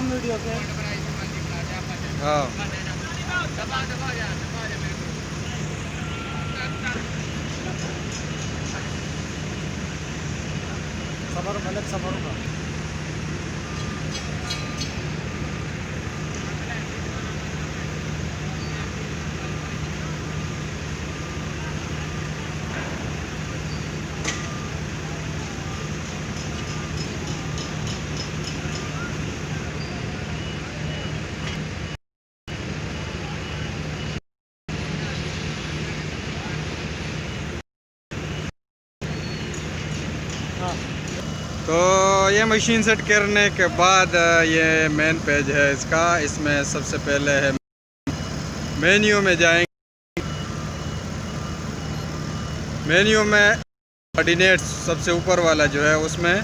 Same video के। हाँ सबर मलक सबर का तो ये मशीन सेट करने के बाद ये मेन पेज है इसका। इसमें सबसे पहले है मेन्यू में जाएंगे। मेन्यू में कोऑर्डिनेट्स सबसे ऊपर वाला जो है उसमें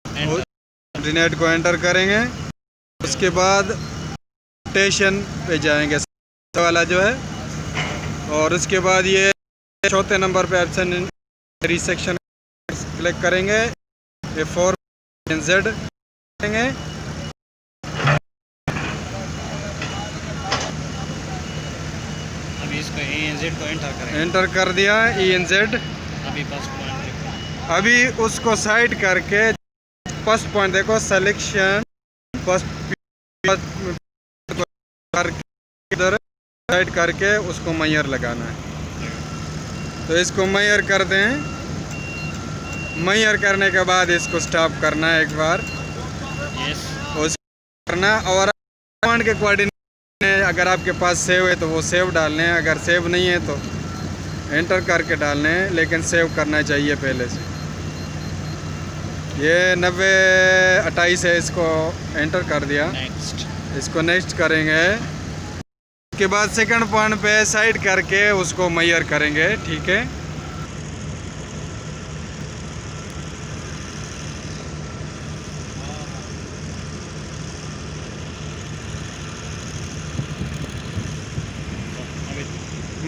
कोऑर्डिनेट को एंटर करेंगे। उसके बाद स्टेशन पे जाएंगे वाला जो है, और उसके बाद ये चौथे नंबर पे ऑप्शन रिसेक्शन क्लिक करेंगे। ये 4Z करेंगे। अभी इसको ENZ को एंटर करेंगे। एंटर कर दिया ENZ। अभी फर्स्ट पॉइंट अभी उसको साइड करके फर्स्ट पॉइंट देखो, सिलेक्शन फर्स्ट इधर साइड करके उसको मैयर लगाना है। तो इसको मैयर कर दें। मैयर करने के बाद इसको स्टॉप करना है एक बार। यस करना, और कमांड के कोऑर्डिनेट अगर आपके पास सेव है तो वो सेव डालने हैं, अगर सेव नहीं है तो एंटर करके डालने हैं, लेकिन सेव करना चाहिए पहले से। ये 9028 है, इसको एंटर कर दिया। नेक्स्ट इसको नेक्स्ट करेंगे। उसके बाद सेकंड पॉइंट पे साइड करके उसको मैयर करेंगे। ठीक है,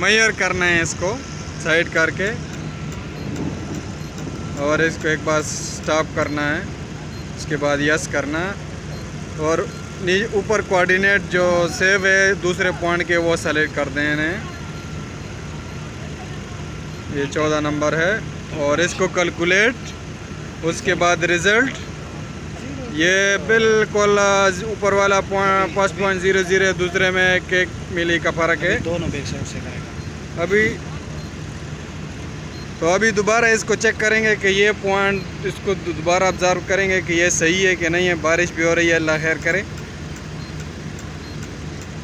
मैयर करना है इसको साइड करके, और इसको एक बार स्टॉप करना है। उसके बाद यस करना, और ऊपर कोऑर्डिनेट जो सेव है दूसरे पॉइंट के वो सेलेक्ट कर देने। ये 14 नंबर है, और इसको कैलकुलेट। उसके बाद रिज़ल्ट, ये बिल्कुल ऊपर वाला पॉइंट 5.00 दूसरे में 1 मिली का फ़र्क है। दोनों बैक साइड से करेगा अभी दोबारा इसको चेक करेंगे कि ये पॉइंट, इसको दोबारा ऑब्जर्व करेंगे कि ये सही है कि नहीं है। बारिश भी हो रही है, अल्लाह खैर करे।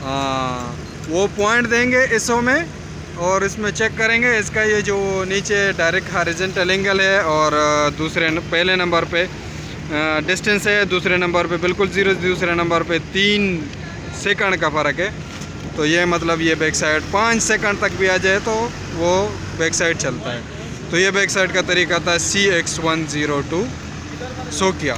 हाँ, वो पॉइंट देंगे इसो में, और इसमें चेक करेंगे इसका ये जो नीचे डायरेक्ट हॉरिजॉन्टल एंगल है, और पहले नंबर पे डिस्टेंस है, दूसरे नंबर पे बिल्कुल 0, दूसरे नंबर पे 3 सेकंड का फ़र्क है। तो ये मतलब ये बैक साइड 5 सेकंड तक भी आ जाए तो वो बैक साइड चलता है। तो ये बैक साइड का तरीका था CX102 सोकिया।